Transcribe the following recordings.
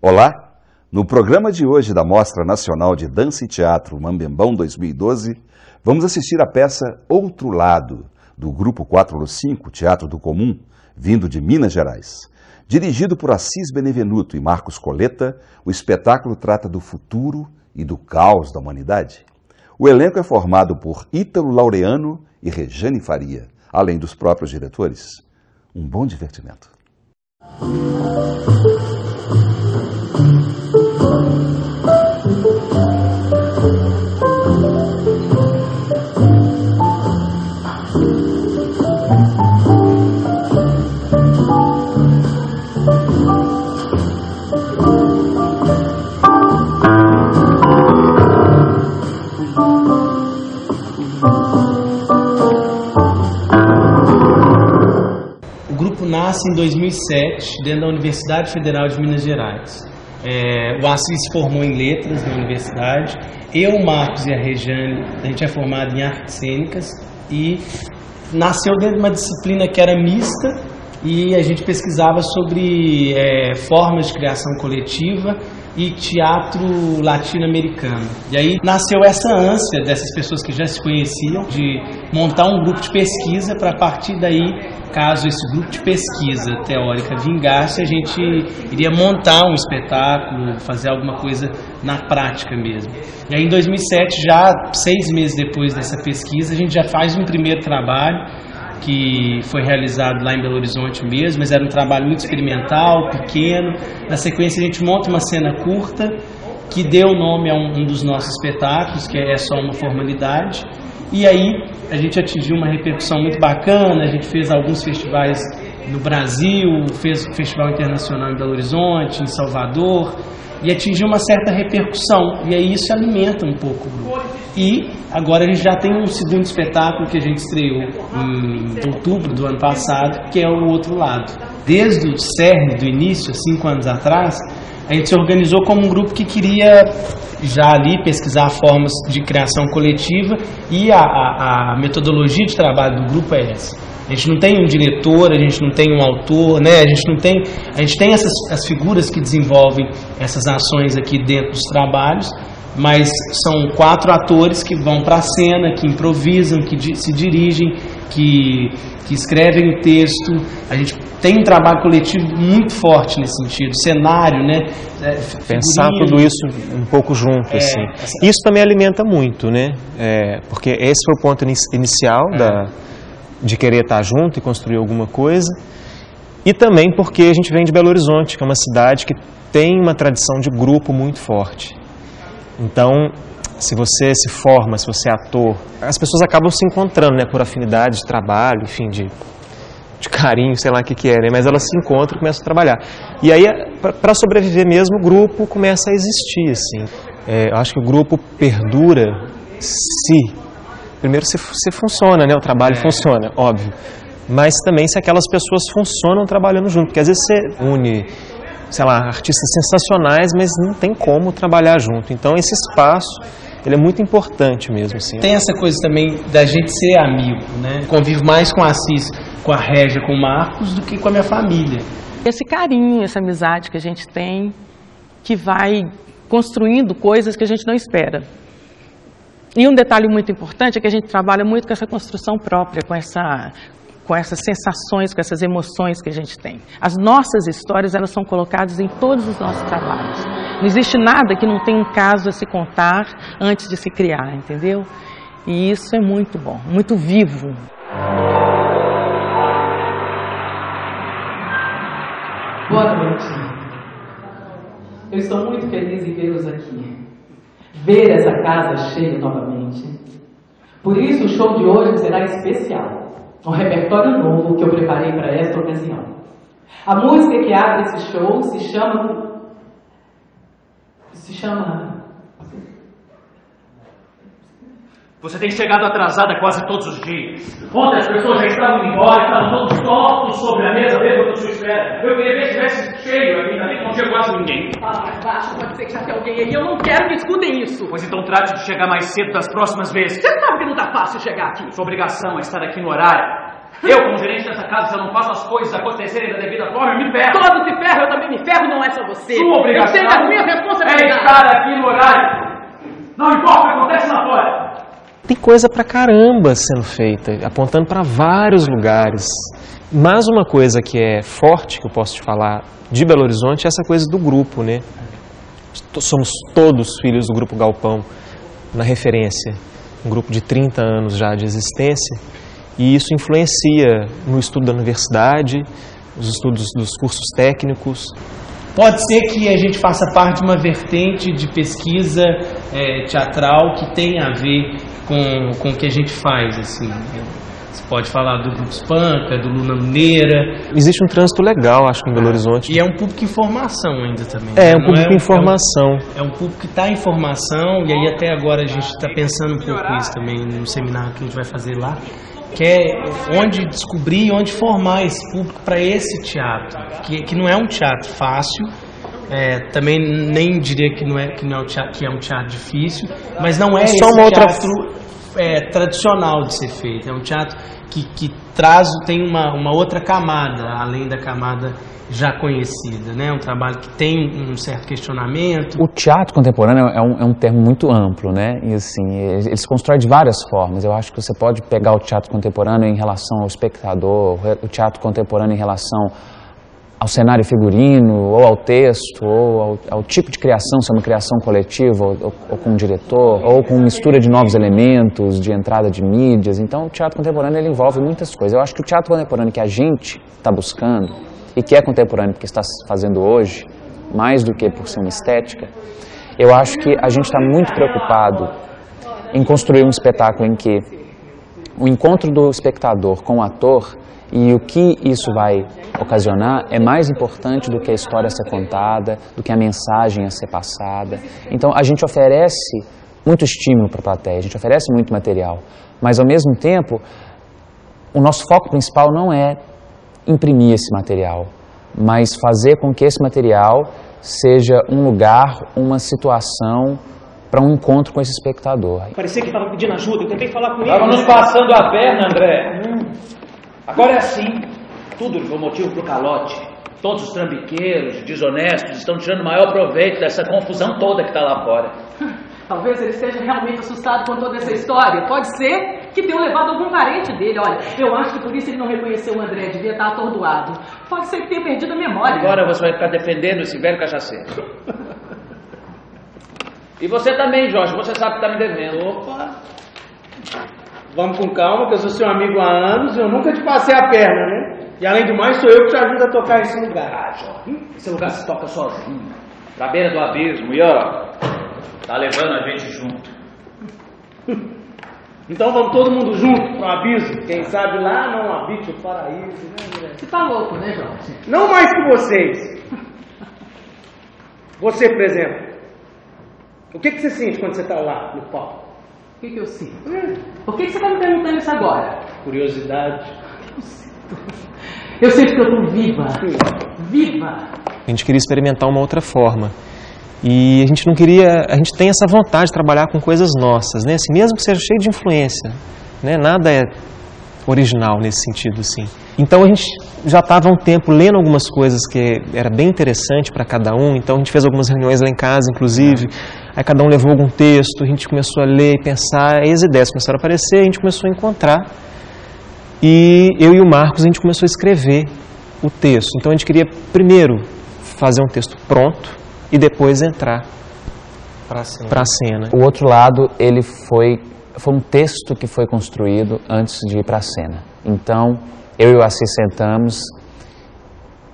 Olá! No programa de hoje da Mostra Nacional de Dança e Teatro Mambembão 2012, vamos assistir a peça Outro Lado, do Grupo 4/5 Teatro do Comum, vindo de Minas Gerais. Dirigido por Assis Benevenuto e Marcos Coleta, o espetáculo trata do futuro e do caos da humanidade. O elenco é formado por Ítalo Laureano e Rejane Faria, além dos próprios diretores. Um bom divertimento. Nasce em 2007, dentro da Universidade Federal de Minas Gerais. O Assis se formou em letras na universidade. Eu, o Marcos e a Rejane, a gente é formado em artes cênicas e nasceu dentro de uma disciplina que era mista e a gente pesquisava sobre formas de criação coletiva e teatro latino-americano. E aí nasceu essa ânsia dessas pessoas que já se conheciam de montar um grupo de pesquisa para, a partir daí, caso esse grupo de pesquisa teórica vingasse, a gente iria montar um espetáculo, fazer alguma coisa na prática mesmo. E aí em 2007, já 6 meses depois dessa pesquisa, a gente já faz um primeiro trabalho que foi realizado lá em Belo Horizonte mesmo, mas era um trabalho muito experimental, pequeno. Na sequência a gente monta uma cena curta que deu nome a um dos nossos espetáculos, que é Só Uma Formalidade. E aí a gente atingiu uma repercussão muito bacana, a gente fez alguns festivais no Brasil, fez um festival internacional em Belo Horizonte, em Salvador, e atingiu uma certa repercussão, e aí isso alimenta um pouco o grupo. E agora a gente já tem um segundo espetáculo que a gente estreou em outubro do ano passado, que é O Outro Lado. Desde o cerne do início, 5 anos atrás, a gente se organizou como um grupo que queria já ali pesquisar formas de criação coletiva, e a metodologia de trabalho do grupo é essa. A gente não tem um diretor, a gente não tem um autor, né? A gente tem as figuras que desenvolvem essas ações aqui dentro dos trabalhos, mas são 4 atores que vão para a cena, que improvisam, que se dirigem, que escrevem o texto. A gente tem um trabalho coletivo muito forte nesse sentido, cenário, né? Pensar tudo isso um pouco junto, assim. Isso também alimenta muito, né? Porque esse foi o ponto inicial de querer estar junto e construir alguma coisa. E também porque a gente vem de Belo Horizonte, que é uma cidade que tem uma tradição de grupo muito forte. Então, se você se forma, se você é ator, as pessoas acabam se encontrando, né, por afinidade de trabalho, enfim, de carinho, sei lá o que é, né, mas elas se encontram e começam a trabalhar. E aí, para sobreviver mesmo, o grupo começa a existir, assim. Eu acho que o grupo perdura primeiro se funciona, né, o trabalho funciona, óbvio, mas também se aquelas pessoas funcionam trabalhando junto, porque às vezes você une, sei lá, artistas sensacionais, mas não tem como trabalhar junto. Então esse espaço, ele é muito importante mesmo, assim. Tem essa coisa também da gente ser amigo, né? Convivo mais com a Assis, com a Régia, com o Marcos, do que com a minha família. Esse carinho, essa amizade que a gente tem, que vai construindo coisas que a gente não espera. E um detalhe muito importante é que a gente trabalha muito com essa construção própria, com essas sensações, com essas emoções que a gente tem. As nossas histórias, elas são colocadas em todos os nossos trabalhos. Não existe nada que não tenha um caso a se contar antes de se criar, entendeu? E isso é muito bom, muito vivo. Boa noite. Eu estou muito feliz em vê-los aqui. Ver essa casa cheia novamente. Por isso o show de hoje será especial. Um repertório novo que eu preparei para esta ocasião. A música que abre esse show se chama... Você tem chegado atrasada quase todos os dias. Ontem as pessoas já estavam embora, estavam todos tortos sobre a mesa mesmo à sua espera. Eu queria ver se tivesse cheio aqui, ainda bem que não tinha quase ninguém. Fala mais baixo, pode ser que já tenha alguém aí. Eu não quero que escutem isso. Pois então trate de chegar mais cedo das próximas vezes. Você sabe que não tá fácil chegar aqui. Sua obrigação é estar aqui no horário. Eu, como gerente dessa casa, se eu não faço as coisas acontecerem da devida forma, eu me ferro. Todos se ferram, eu também me ferro, não é só você. Sua obrigação eu sei da minha responsabilidade. é estar aqui no horário. Não importa o que acontece lá fora. Tem coisa pra caramba sendo feita, apontando para vários lugares. Mas uma coisa que é forte, que eu posso te falar, de Belo Horizonte, é essa coisa do grupo, né? Somos todos filhos do Grupo Galpão, na referência. Um grupo de 30 anos já de existência. E isso influencia no estudo da universidade, os estudos dos cursos técnicos. Pode ser que a gente faça parte de uma vertente de pesquisa teatral que tem a ver com o que a gente faz, assim. Você pode falar do Grupo Espanca, do Luna Mineira. Existe um trânsito legal, acho que em Belo Horizonte. E é um público em formação ainda também. É, um público em formação. É um público que está em formação, e aí até agora a gente está pensando um pouco isso também no seminário que a gente vai fazer lá, que é onde descobrir e onde formar esse público para esse teatro, que não é um teatro fácil, também nem diria que é um teatro difícil, mas não é esse teatro tradicional de ser feito. É um teatro que tem uma outra camada, além da camada já conhecida, né? Um trabalho que tem um certo questionamento. O teatro contemporâneo é um termo muito amplo, né? E assim, ele se constrói de várias formas. Eu acho que você pode pegar o teatro contemporâneo em relação ao espectador, o teatro contemporâneo em relação ao cenário figurino, ou ao texto, ou ao tipo de criação, se é uma criação coletiva, ou com um diretor, ou com mistura de novos elementos, de entrada de mídias. Então, o teatro contemporâneo ele envolve muitas coisas. Eu acho que o teatro contemporâneo que a gente está buscando, e que é contemporâneo porque está fazendo hoje, mais do que por ser uma estética, eu acho que a gente está muito preocupado em construir um espetáculo em que o encontro do espectador com o ator e o que isso vai ocasionar é mais importante do que a história a ser contada, do que a mensagem a ser passada. Então, a gente oferece muito estímulo para a plateia, a gente oferece muito material, mas, ao mesmo tempo, o nosso foco principal não é imprimir esse material, mas fazer com que esse material seja um lugar, uma situação para um encontro com esse espectador. Parecia que estava pedindo ajuda, eu tentei falar com ele. Estava nos passando a perna, André. Agora é assim, tudo foi motivo para o calote. Todos os trambiqueiros, desonestos, estão tirando maior proveito dessa confusão toda que está lá fora. Talvez ele esteja realmente assustado com toda essa história. Pode ser que tenham levado algum parente dele. Olha, eu acho que por isso ele não reconheceu o André, devia estar atordoado. Pode ser que tenha perdido a memória. Agora você vai ficar defendendo esse velho cachaceiro. E você também, Jorge, você sabe que está me devendo. Opa! Vamos com calma, que eu sou seu amigo há anos e eu nunca te passei a perna, né? E além do mais, sou eu que te ajudo a tocar esse lugar. Ah, Jorge, esse lugar se toca sozinho. Pra beira do abismo, e ó, tá levando a gente junto. Então vamos todo mundo junto pro abismo. Quem sabe lá não habite o paraíso, né, André? Você tá louco, né, Jorge? Não mais que vocês. Você, por exemplo, o que você sente quando você tá lá no palco? O que eu sinto? Por que você tá me perguntando isso agora? Curiosidade. Eu sinto que eu tô viva. Viva! A gente queria experimentar uma outra forma. E a gente não queria, a gente tem essa vontade de trabalhar com coisas nossas, né? Assim, mesmo que seja cheio de influência, né? Nada é original nesse sentido, assim. Então a gente já estava há um tempo lendo algumas coisas que era bem interessante para cada um, então a gente fez algumas reuniões lá em casa, inclusive, aí cada um levou algum texto, a gente começou a ler e pensar, aí as ideias começaram a aparecer, a gente começou a encontrar, e eu e o Marcos, a gente começou a escrever o texto. Então a gente queria primeiro fazer um texto pronto e depois entrar para a cena. O outro lado, ele foi um texto que foi construído antes de ir para a cena. Então, eu e o Assis sentamos,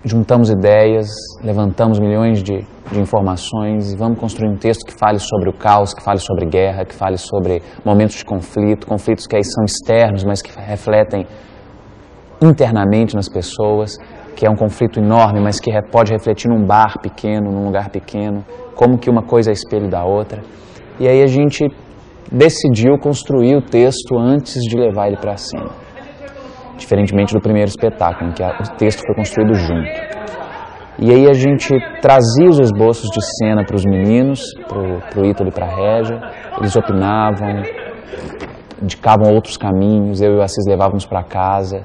juntamos ideias, levantamos milhões de informações e vamos construir um texto que fale sobre o caos, que fale sobre guerra, que fale sobre momentos de conflito, conflitos que aí são externos, mas que refletem internamente nas pessoas, que é um conflito enorme, mas que pode refletir num bar pequeno, num lugar pequeno, como que uma coisa é espelho da outra. E aí a gente decidiu construir o texto antes de levar ele para a cena. Diferentemente do primeiro espetáculo, em que o texto foi construído junto. E aí a gente trazia os esboços de cena para os meninos, para o Ítalo e para a Régia, eles opinavam, indicavam outros caminhos, eu e o Assis levávamos para casa.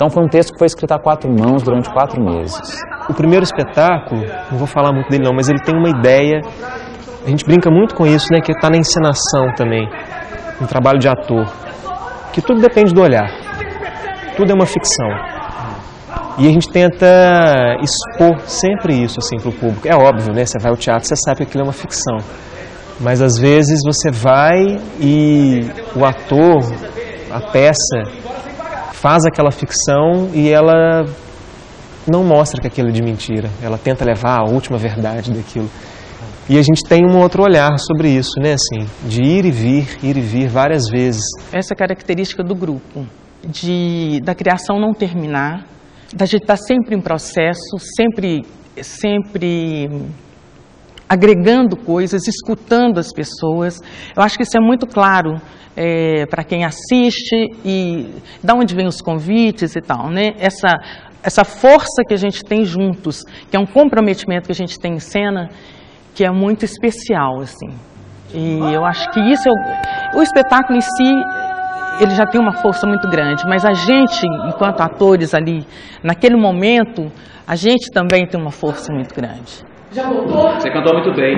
Então foi um texto que foi escrito a 4 mãos durante 4 meses. O primeiro espetáculo, não vou falar muito dele não, mas ele tem uma ideia, a gente brinca muito com isso, né, que está na encenação também, no trabalho de ator, que tudo depende do olhar, tudo é uma ficção. E a gente tenta expor sempre isso assim, para o público. É óbvio, né, você vai ao teatro, você sabe que aquilo é uma ficção, mas às vezes você vai e o ator, a peça, faz aquela ficção e ela não mostra que aquilo é de mentira. Ela tenta levar a última verdade daquilo. E a gente tem um outro olhar sobre isso, né? Assim, de ir e vir várias vezes. Essa é a característica do grupo, da criação não terminar, da gente estar sempre em processo, sempre agregando coisas, escutando as pessoas. Eu acho que isso é muito claro para quem assiste e de onde vêm os convites e tal, né? Essa força que a gente tem juntos, que é um comprometimento que a gente tem em cena, que é muito especial, assim. E eu acho que isso o espetáculo em si, ele já tem uma força muito grande, mas a gente, enquanto atores ali, naquele momento, a gente também tem uma força muito grande. Já voltou? Você cantou muito bem.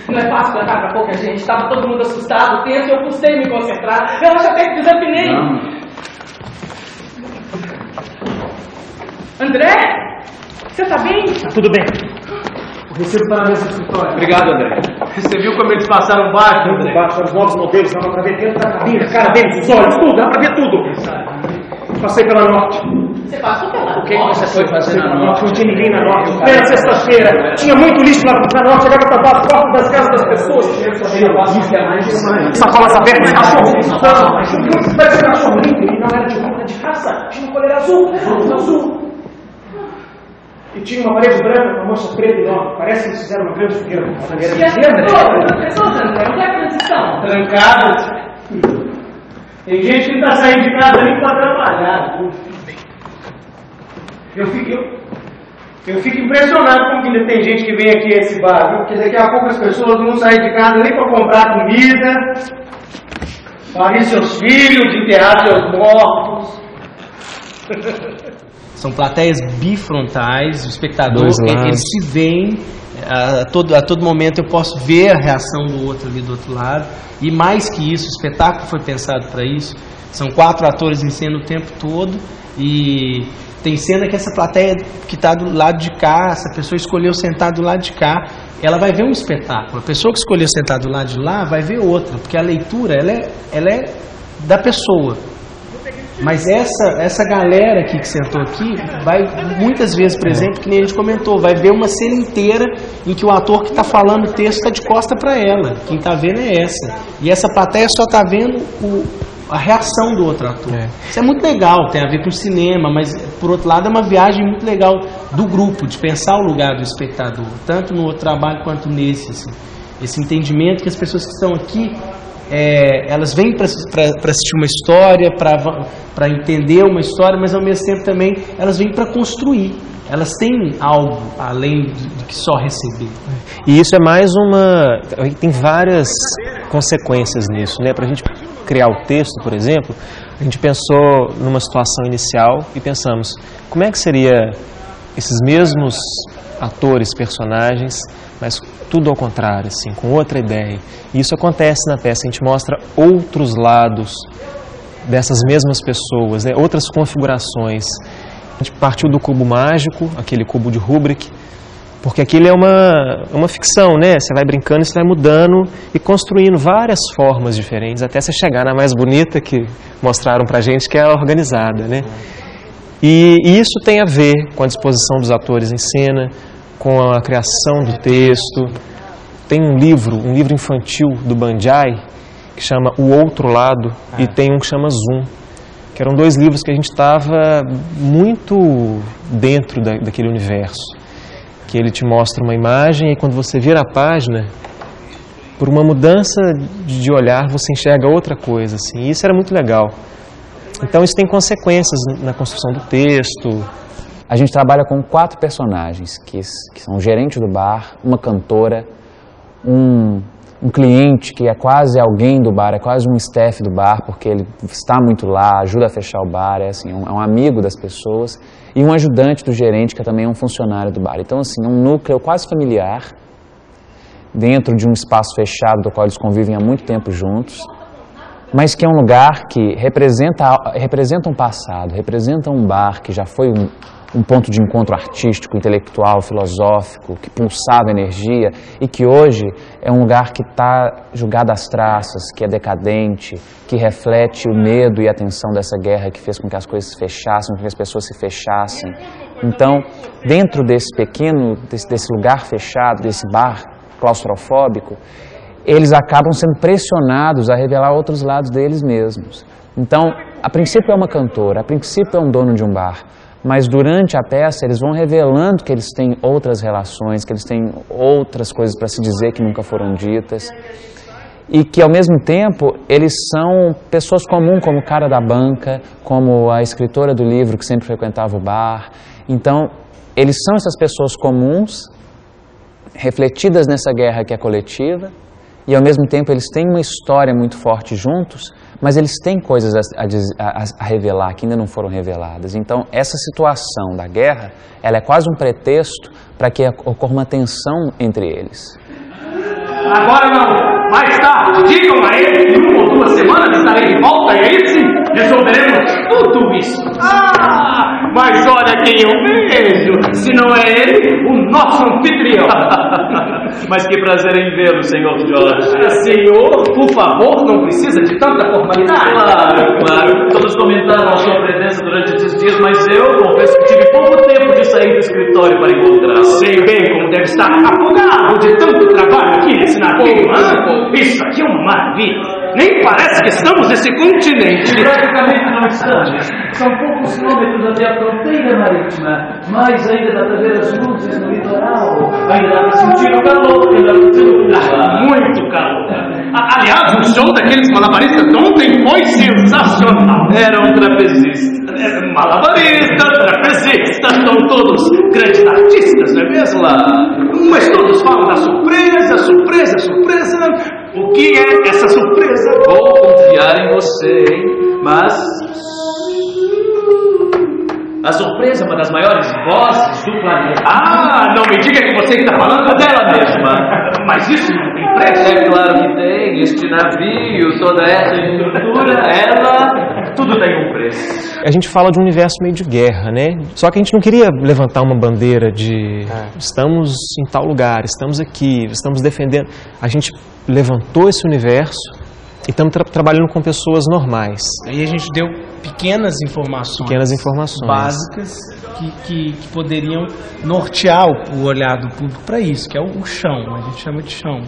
Não é fácil cantar pra pouca gente. Estava todo mundo assustado, tenso, eu custei me concentrar. Eu acho até que desafinei. André? Você tá bem? Tá tudo bem. O recibo tá na mesa do escritório. Obrigado, André. Você viu como eles passaram baixo, André? Baixo, os novos modelos, dava pra ver dentro da cabine, a cara deles, os olhos, tudo, dá pra ver tudo. Passei pela Norte. Você passou pela O que você foi fazer na Norte? Não tinha ninguém na Norte. Plena sexta-feira. Tinha muito lixo lá na Norte. Chegava pra tapar as portas das casas das pessoas. Sacolas abertas, cachorro. Parece cachorro limpo. E não era de roupa, de raça. Tinha uma coleira azul. Azul. E tinha uma parede branca com uma mancha preta enorme. Parece que eles fizeram uma grande fogueira. E as pessoas, André, onde é que elas estão? Trancadas. Tem gente que não tá saindo de casa nem pra trabalhar. Eu fico impressionado como que ainda tem gente que vem aqui a esse bar, viu? Porque daqui a pouco as pessoas não saem de casa nem para comprar comida, parir seus filhos, enterrar seus mortos. São plateias bifrontais, o espectador, eles se veem, a todo momento eu posso ver a reação do outro ali do outro lado, e mais que isso, o espetáculo foi pensado para isso, são 4 atores em cena o tempo todo, e tem cena que essa plateia que está do lado de cá, essa pessoa escolheu sentar do lado de cá, ela vai ver um espetáculo, a pessoa que escolheu sentar do lado de lá vai ver outra, porque a leitura ela é da pessoa. Mas essa galera aqui que sentou aqui vai muitas vezes, por exemplo, que nem a gente comentou, vai ver uma cena inteira em que o ator que está falando o texto está de costa para ela. Quem está vendo é essa. E essa plateia só está vendo a reação do outro ator. Isso é muito legal, tem a ver com o cinema, mas por outro lado é uma viagem muito legal do grupo, de pensar o lugar do espectador, tanto no outro trabalho quanto nesse. Assim. Esse entendimento que as pessoas que estão aqui elas vêm para assistir uma história, para entender uma história, mas ao mesmo tempo também elas vêm para construir. Elas têm algo além de que só receber. E isso é mais tem várias consequências nisso, né? Para a gente criar o texto, por exemplo, a gente pensou numa situação inicial e pensamos, como é que seria esses mesmos atores, personagens, mas tudo ao contrário, assim, com outra ideia. E isso acontece na peça, a gente mostra outros lados dessas mesmas pessoas, né? Outras configurações. A gente partiu do cubo mágico, aquele cubo de Kubrick, porque aquilo é uma ficção, né? Você vai brincando e você vai mudando e construindo várias formas diferentes, até você chegar na mais bonita que mostraram pra gente, que é a organizada, né? E isso tem a ver com a disposição dos atores em cena, com a criação do texto. Tem um livro infantil do Banjai, que chama O Outro Lado, e tem um que chama Zoom, que eram 2 livros que a gente estava muito dentro daquele universo, que ele te mostra uma imagem e quando você vira a página, por uma mudança de olhar, você enxerga outra coisa, assim, e isso era muito legal. Então isso tem consequências na construção do texto. A gente trabalha com 4 personagens, que são o gerente do bar, uma cantora, um cliente que é quase alguém do bar, é quase um staff do bar, porque ele está muito lá, ajuda a fechar o bar, é assim, é um amigo das pessoas, e um ajudante do gerente, que também é um funcionário do bar. Então, assim, é um núcleo quase familiar, dentro de um espaço fechado do qual eles convivem há muito tempo juntos, mas que é um lugar que representa um passado, representa um bar que já foi um ponto de encontro artístico, intelectual, filosófico, que pulsava energia, e que hoje é um lugar que está jogado às traças, que é decadente, que reflete o medo e a tensão dessa guerra que fez com que as coisas se fechassem, com que as pessoas se fechassem. Então, dentro desse desse lugar fechado, desse bar claustrofóbico, eles acabam sendo pressionados a revelar outros lados deles mesmos. Então, a princípio é uma cantora, a princípio é um dono de um bar, mas durante a peça eles vão revelando que eles têm outras relações, que eles têm outras coisas para se dizer que nunca foram ditas, e que ao mesmo tempo eles são pessoas comuns, como o cara da banca, como a escritora do livro que sempre frequentava o bar. Então, eles são essas pessoas comuns, refletidas nessa guerra que é coletiva, e ao mesmo tempo eles têm uma história muito forte juntos, mas eles têm coisas a revelar que ainda não foram reveladas. Então, essa situação da guerra, ela é quase um pretexto para que ocorra uma tensão entre eles. Agora não, mais tarde, digam a ele que em 1 ou 2 semanas estarei de volta e aí sim resolveremos tudo isso. Mas olha quem eu vejo, se não é ele, o nosso anfitrião. Mas que prazer em vê-lo, senhor Jorge. Senhor, por favor, não precisa de tanta formalidade. Claro. Todos comentaram a sua presença durante esses dias, mas eu confesso que tive pouco tempo de sair do escritório para encontrá-lo. Sei bem como deve estar afogado de tanto trabalho aqui nesse navio. Isso aqui é uma maravilha. Nem parece que estamos nesse continente. Praticamente não estamos. São poucos quilômetros até a fronteira marítima, mas ainda dá para ver as luzes no litoral. Ainda dá para sentir o calor pela muito calor. Aliás, o show daqueles malabaristas de ontem foi sensacional. Eram trapezistas. Malabaristas, trapezistas, são todos grandes artistas, não é mesmo? Mas todos falam da surpresa, surpresa, surpresa. O que é essa surpresa? Vou confiar em você, hein? Mas a surpresa é uma das maiores vozes do planeta. Não me diga que você está falando dela mesma. Mas isso não tem preço? É claro que tem. Este navio, toda essa estrutura, tudo tem um preço. A gente fala de um universo meio de guerra, né? Só que a gente não queria levantar uma bandeira de estamos em tal lugar, estamos aqui, estamos defendendo. A gente levantou esse universo e estamos trabalhando com pessoas normais. Aí a gente deu pequenas informações básicas que poderiam nortear o olhar do público para isso, que é o chão, a gente chama de chão.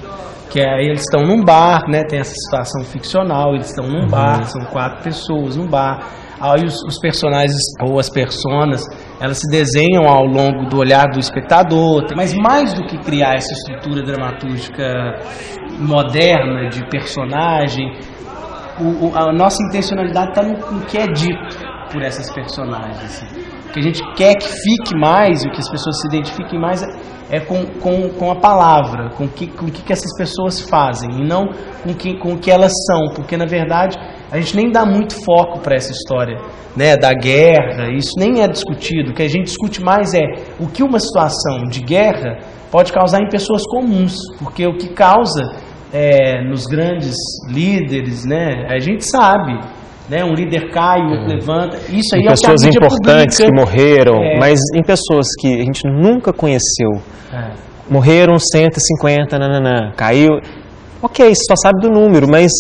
Que é, eles estão num bar, né, tem essa situação ficcional, eles estão num bar, são 4 pessoas num bar. Aí os personagens ou as personas, elas se desenham ao longo do olhar do espectador. Mas mais do que criar essa estrutura dramatúrgica moderna de personagem, a nossa intencionalidade está no que é dito por essas personagens. Assim. O que a gente quer que fique mais, e o que as pessoas se identifiquem mais, é com a palavra, com o que essas pessoas fazem, e não com o que elas são, porque na verdade a gente nem dá muito foco para essa história, né, da guerra, isso nem é discutido. O que a gente discute mais é o que uma situação de guerra pode causar em pessoas comuns, porque o que causa nos grandes líderes, né, a gente sabe, né, um líder cai, o outro levanta, isso aí é pessoas importantes que morreram, mas em pessoas que a gente nunca conheceu, morreram 150, caiu, ok, você só sabe do número, mas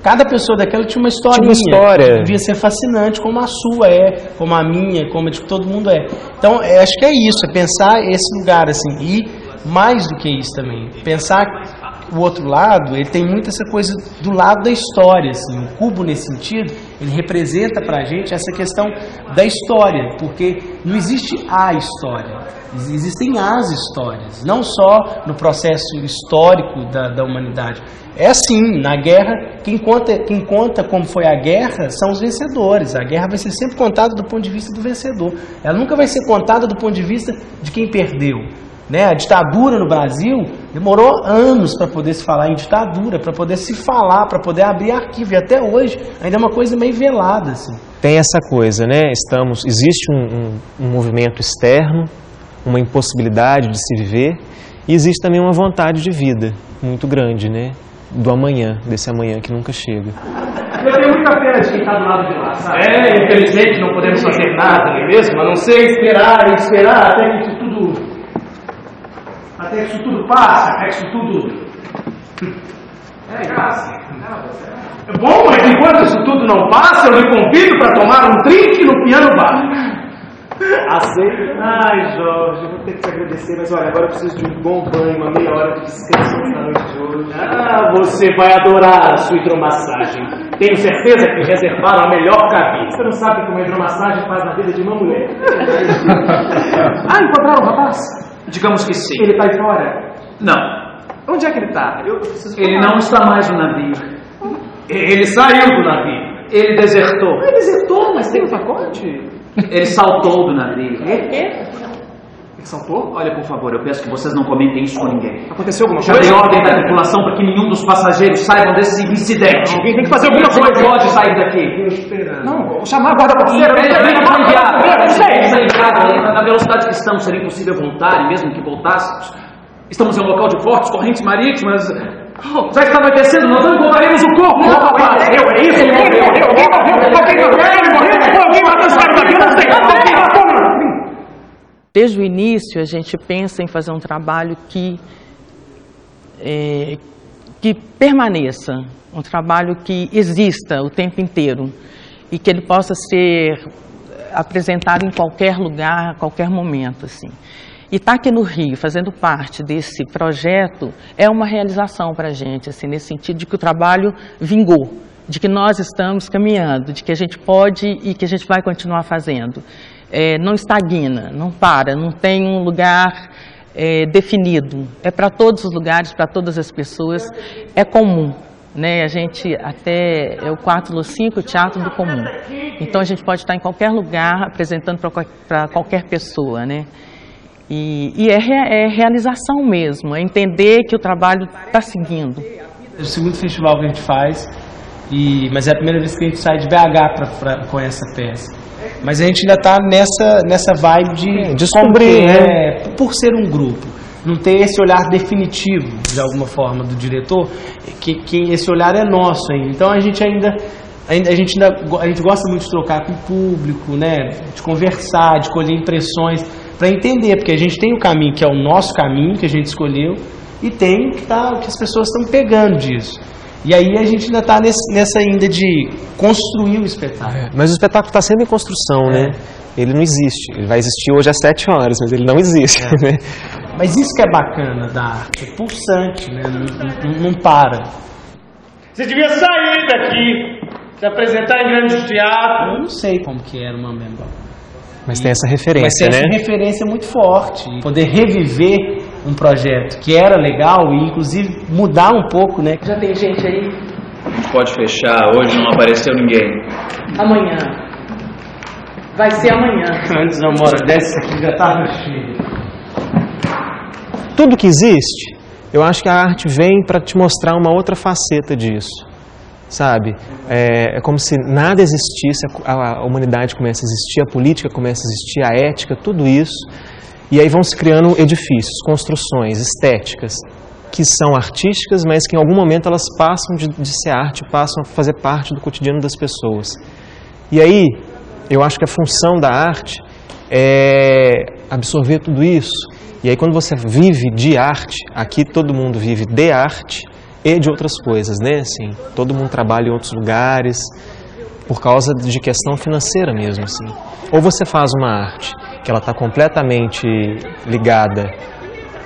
cada pessoa daquela tinha uma historinha, que devia ser fascinante, como a sua como a minha, como a de todo mundo é. Então, acho que é isso, é pensar esse lugar assim, e mais do que isso também, pensar o outro lado, ele tem muito essa coisa do lado da história, assim, o cubo nesse sentido, ele representa pra gente essa questão da história, porque não existe a história, existem as histórias, não só no processo histórico da humanidade. É assim, na guerra, quem conta como foi a guerra são os vencedores. A guerra vai ser sempre contada do ponto de vista do vencedor. Ela nunca vai ser contada do ponto de vista de quem perdeu. Né? A ditadura no Brasil Demorou anos para poder se falar em ditadura, para poder se falar, para poder abrir arquivo. E até hoje ainda é uma coisa meio velada, assim. Tem essa coisa, né? Existe um movimento externo, uma impossibilidade de se viver, e existe também uma vontade de vida muito grande, né? Do amanhã, desse amanhã que nunca chega. Eu tenho muita pena de quem está do lado de lá, sabe? Infelizmente não podemos fazer nada, não é mesmo? A não ser esperar até que isso tudo... Até que isso tudo passa, até que isso tudo... É bom, mas enquanto isso tudo não passa, eu lhe convido para tomar um drink no piano bar. Aceita? Ai, Jorge, eu vou ter que te agradecer, mas olha, agora eu preciso de um bom banho, uma meia hora de descanso na noite de hoje. Ah, você vai adorar a sua hidromassagem. Tenho certeza que reservaram a melhor cabine. Você não sabe o que uma hidromassagem faz na vida de uma mulher. Encontraram o rapaz? Digamos que sim. Ele está aí fora? Não. Onde é que ele está? Ele não está mais no navio. Ele saiu do navio. Ele desertou. Ele desertou, mas tem um pacote? Ele saltou do navio. Ele saltou? Olha, por favor, eu peço que vocês não comentem isso com ninguém. Aconteceu alguma Já coisa? dei ordem da tripulação para que nenhum dos passageiros saibam desse incidente. Alguém tem que fazer alguma coisa. Não pode sair daqui. Não, vou chamar a guarda costeira. Na velocidade que estamos, seria impossível voltar, e mesmo que voltássemos. Estamos em um local de fortes correntes marítimas. Já está anoitecendo, nós não encontraremos o corpo. É isso? Desde o início, a gente pensa em fazer um trabalho que permaneça, um trabalho que exista o tempo inteiro e que ele possa ser apresentado em qualquer lugar, a qualquer momento, assim. E estar aqui no Rio, fazendo parte desse projeto, é uma realização para a gente, assim, nesse sentido de que o trabalho vingou, de que nós estamos caminhando, de que a gente pode e que a gente vai continuar fazendo. Não estagna, não para, não tem um lugar definido. É para todos os lugares, para todas as pessoas, é comum. Né? A gente até é o 4x5, o teatro do comum. Então a gente pode estar em qualquer lugar apresentando para qualquer pessoa, né? E é realização mesmo, é entender que o trabalho está seguindo. É o segundo festival que a gente faz, mas é a primeira vez que a gente sai de BH com essa peça. Mas a gente ainda está nessa vibe de descobrir, né? Por ser um grupo, não ter esse olhar definitivo, de alguma forma, do diretor, que esse olhar é nosso ainda. Então a gente gosta muito de trocar com o público, né? De conversar, de colher impressões, para entender, porque a gente tem o caminho que é o nosso caminho, que a gente escolheu, e tem o que as pessoas estão pegando disso. E aí a gente ainda está nessa ainda de construir o espetáculo. Mas o espetáculo está sempre em construção, né? Ele não existe. Ele vai existir hoje às 7 horas, mas ele não existe. Né? Mas isso que é bacana da arte, é pulsante, né? Não para. Você devia sair daqui, se apresentar em grandes teatros. Eu não sei como que era o Mambemba. Mas tem essa referência, Mas tem essa referência muito forte. Poder reviver um projeto que era legal e, inclusive, mudar um pouco, né? Já tem gente aí? A gente pode fechar, hoje não apareceu ninguém. Amanhã. Vai ser amanhã. Antes, amor, desce aqui, já estava cheio. Tudo que existe, eu acho que a arte vem para te mostrar uma outra faceta disso. Sabe? É como se nada existisse, a humanidade começa a existir, a política começa a existir, a ética, tudo isso. E aí vão se criando edifícios, construções, estéticas, que são artísticas, mas que em algum momento elas passam de ser arte, passam a fazer parte do cotidiano das pessoas. E aí, eu acho que a função da arte é absorver tudo isso. E aí quando você vive de arte, aqui todo mundo vive de arte, e de outras coisas, né? Assim, todo mundo trabalha em outros lugares por causa de questão financeira mesmo, assim. Ou você faz uma arte que ela está completamente ligada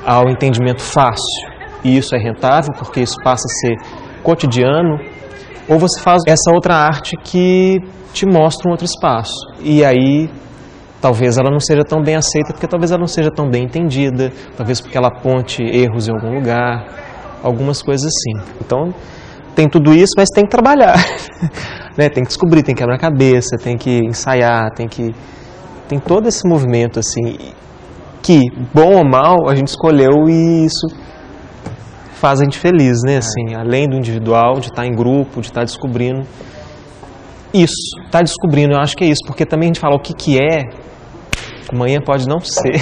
ao entendimento fácil e isso é rentável porque isso passa a ser cotidiano, ou você faz essa outra arte que te mostra um outro espaço e aí talvez ela não seja tão bem aceita porque talvez ela não seja tão bem entendida, talvez porque ela aponte erros em algum lugar, algumas coisas assim. Então, tem tudo isso, mas tem que trabalhar. Né? Tem que descobrir, tem que quebrar a cabeça, tem que ensaiar, tem todo esse movimento, assim, que, bom ou mal, a gente escolheu e isso faz a gente feliz, né? Assim, além do individual, de estar em grupo, de estar descobrindo. Isso, estar descobrindo, eu acho que é isso, porque também a gente fala o que é, amanhã pode não ser.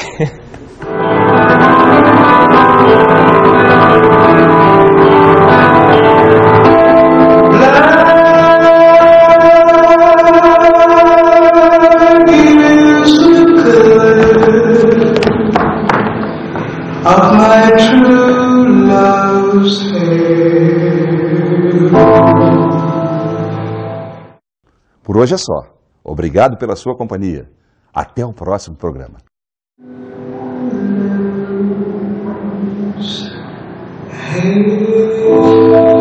Por hoje é só. Obrigado pela sua companhia. Até o próximo programa. Hey